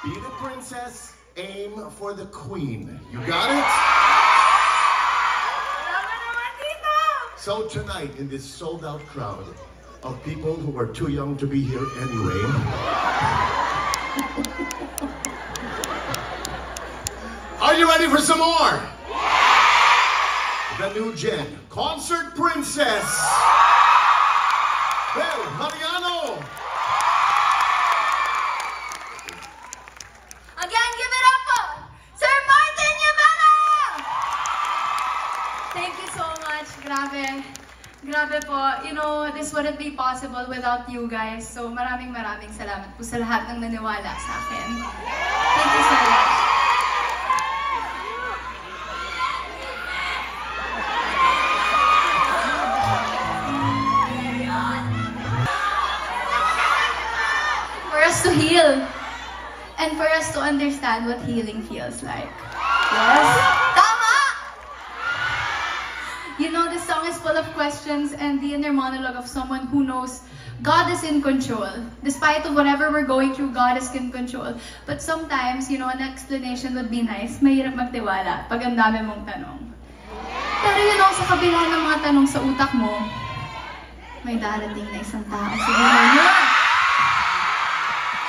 Be the princess, aim for the queen. You got it? So tonight, in this sold-out crowd of people who are too young to be here anyway, are you ready for some more? The new gen, Concert Princess, Bel Mariano. Again, give it up for Sir Martin Yamana! Thank you so much. Grabe. Grabe po. You know, this wouldn't be possible without you guys. So maraming salamat po sa lahat ng naniwala sa akin. Thank you so much. For us to heal. And for us to understand what healing feels like. Yes? Tama! You know, this song is full of questions and the inner monologue of someone who knows God is in control. Despite of whatever we're going through, God is in control. But sometimes, you know, an explanation would be nice. Mahirap magtiwala pag ang dami mong tanong. Pero you know, sa kabila ng mga tanong sa utak mo, may darating na isang tao. Sige na yun!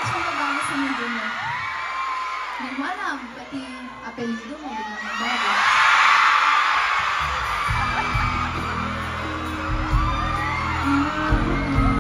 Siyang babago sa mundo mo. Hindi mo alam, pati apelido mo, biglang magbago.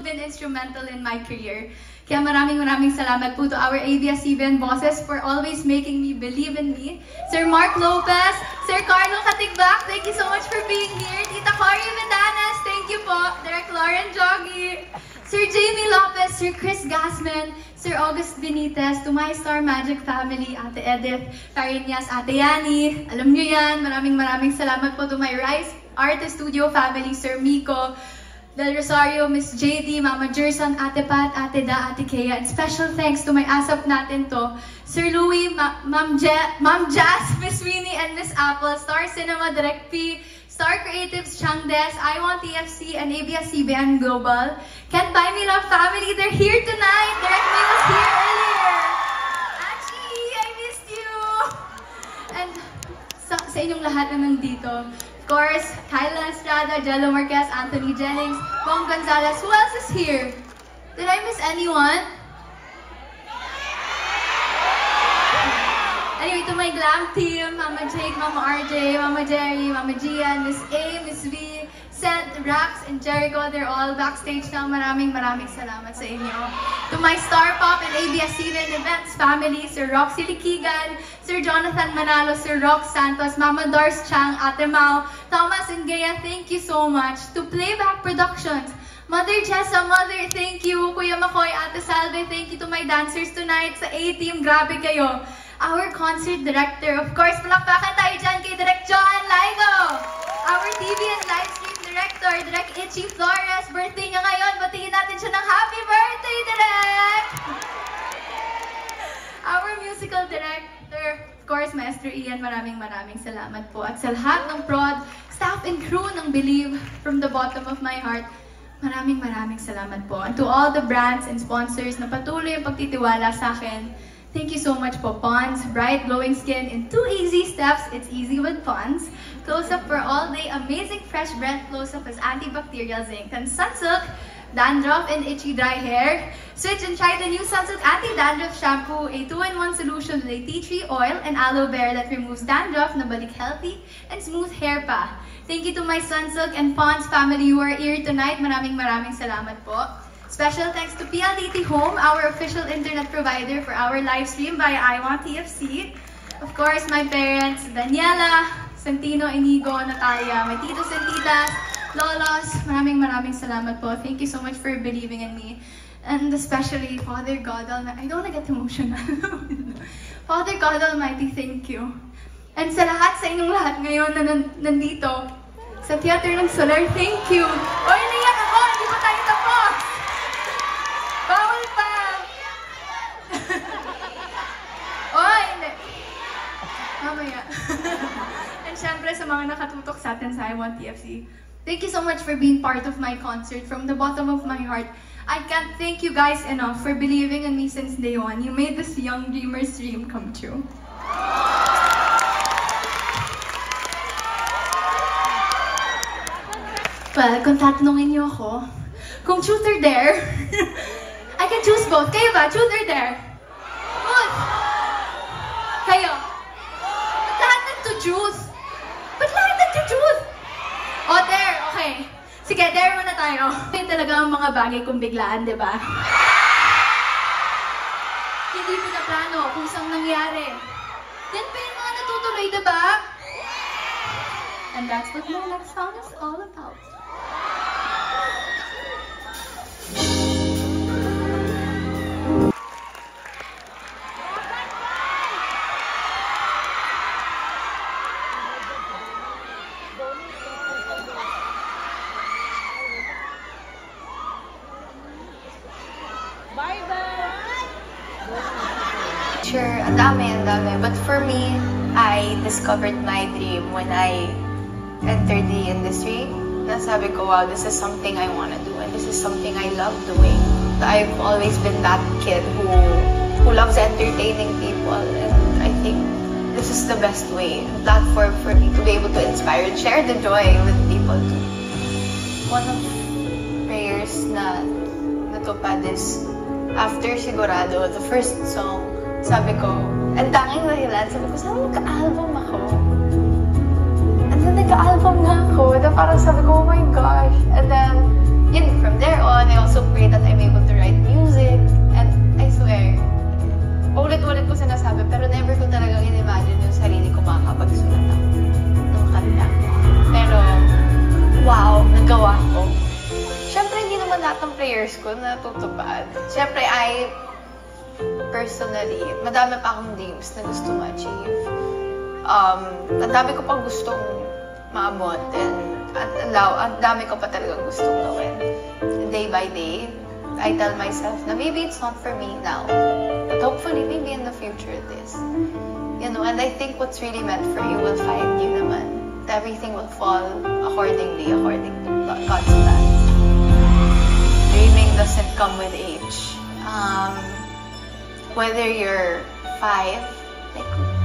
Been instrumental in my career. Kaya maraming salamat po to our ABS-CBN bosses for always making me believe in me. Sir Mark Lopez, Sir Carlo Katigbak, thank you so much for being here. Tita Cory Medanas, thank you po. Direk Lauren Jogi, Sir Jamie Lopez, Sir Chris Gasman, Sir August Benitez, to my Star Magic family, Ate Edith, Cariñas, Ate Yani, alam nyo yan, maraming salamat po to my Rise Artist Studio family, Sir Miko, Del Rosario, Miss JD, Mama Jerson, Ate Pat, Ate Da, Ate Kea, and special thanks to my ASAP natin to, Sir Louie, Ma'am Jazz, Miss Winnie, and Miss Apple, Star Cinema, Direct P, Star Creatives, Changdes, I Want TFC, and ABS-CBN Global. Can't Buy Me Love family, they're here tonight. Direct Me was here earlier. Achie, I missed you. And sa inyong lahat na nandito, of course, Kyla Estrada, Jello Marquez, Anthony Jennings, Bong Gonzalez. Who else is here? Did I miss anyone? Anyway, to my glam team, Mama Jake, Mama RJ, Mama Jerry, Mama Gian, Miss A, Miss V, Seth, Rax, and Jericho, they're all backstage now. Maraming salamat sa inyo. To my Star Pop and ABS-CBN Events family, Sir Roxy Likigan, Sir Jonathan Manalo, Sir Rox Santos, Mama Dars Chang, Ate Mau, Thomas and Gaya, thank you so much. To Playback Productions, Mother Jessa, Mother, thank you. Kuya Makoy, Ate Salve, thank you to my dancers tonight sa A-Team, grabe kayo. Our concert director, of course, palakpakan tayo dyan kay Direk Johan Laigo. Our TV and live stream director, Direk Itchy Flores, birthday niya ngayon. Batiin natin siya ng happy birthday, Direk! Our musical director, of course, Maestro Ian, maraming salamat po. At sa lahat ng prod, staff and crew ng Believe, from the bottom of my heart, maraming salamat po. And to all the brands and sponsors na patuloy ang pagtitiwala sa akin, thank you so much po. Pond's Bright Glowing Skin in 2 easy steps. It's easy with Pond's. Close-Up for all day. Amazing fresh breath close-up is antibacterial zinc. And Sunsilk, dandruff and itchy dry hair. Switch and try the new Sunsilk Anti-Dandruff Shampoo, a 2-in-1 solution with a tea tree oil and aloe vera that removes dandruff na balik healthy and smooth hair pa. Thank you to my Sunsilk and Pond's family who are here tonight. Maraming salamat po. Special thanks to PLDT Home, our official internet provider for our live stream via I Want TFC. Of course, my parents, Daniela, Santino, Inigo, Natalia, my titos and titas, lolos, maraming salamat po. Thank you so much for believing in me. And especially Father God Almighty. I don't want to get emotional. Father God Almighty, thank you. And sa lahat, sa inyong lahat ngayon na nandito, sa Theater ng Solar, thank you. Oy, naiyak ako! Hindi pa tayo tapos! Bawal pa! Oy, hindi. Mamaya. And syempre sa mga nakatutok sa atin sa I Want TFC, Thank you so much for being part of my concert. From the bottom of my heart, I can't thank you guys enough for believing in me since day one. You made this young dreamer's dream come true. Well, kung tatanungin niyo ako, kung truth or dare, I can choose both. Kayo ba? Truth or dare? Both! Kayo? Ba't lahat nagto-choose? Ba't lahat nagto-choose? O, dare! Okay. Sige, dare muna tayo. Yun talaga ang mga bagay kung biglaan, di ba? Hindi pinaplano kung saan nangyari. Yan pa yung mga natutuloy, di ba? And that's what my next song is all about. Sure, ang dami. But for me, I discovered my dream when I entered the industry. Nasabi ko, wow, this is something I want to do and this is something I love doing. I've always been that kid who loves entertaining people, and I think this is the best way, a platform for me to be able to inspire and share the joy with people too. One of prayers na natupad is after Sigurado, the first song, sabi ko, ang tanging dahilan, sabi ko, sana magka-album ako. And then nagka-album nga ako. And then parang sabi ko, oh my gosh. And then, from there on, I also pray that I'm able to write music. And I swear, ulit-ulit ko sinasabi, pero never ko talagang in-imagine yung sarili ko makakapagsulat ng kanta. Pero, wow, nagawa ko. Siyempre, hindi naman lahat ng prayers ko natutupad. Siyempre, personally, madami pa akong dreams na gusto ma-achieve. Ang dami ko pang gustong maabot, and ang dami ko pa talagang gustong gawin. Day by day, I tell myself na maybe it's not for me now, but hopefully, maybe in the future it is. You know, and I think what's really meant for you will find you naman. Everything will fall accordingly, according to God's plan. Dreaming doesn't come with age. Whether you're 5,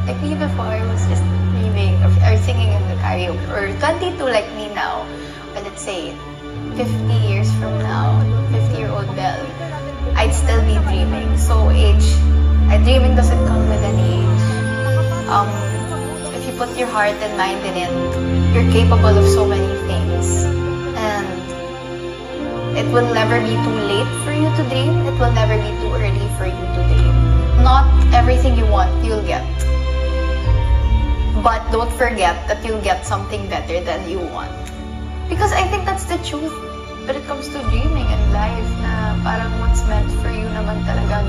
like me before, I was just dreaming or singing in the karaoke, or 22 like me now, or let's say 50 years from now, 50-year-old Belle, I'd still be dreaming. So dreaming doesn't come with an age. If you put your heart and mind in it, you're capable of so many things. And it will never be too late for you to dream. It will never be too early for you to dream. Not everything you want, you'll get. But don't forget that you'll get something better than you want. Because I think that's the truth when it comes to dreaming in life, na parang what's meant for you naman talaga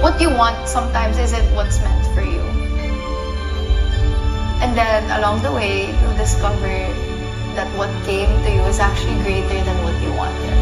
what you want sometimes isn't what's meant for you. And then along the way, you'll discover that what came to you is actually greater than what you wanted.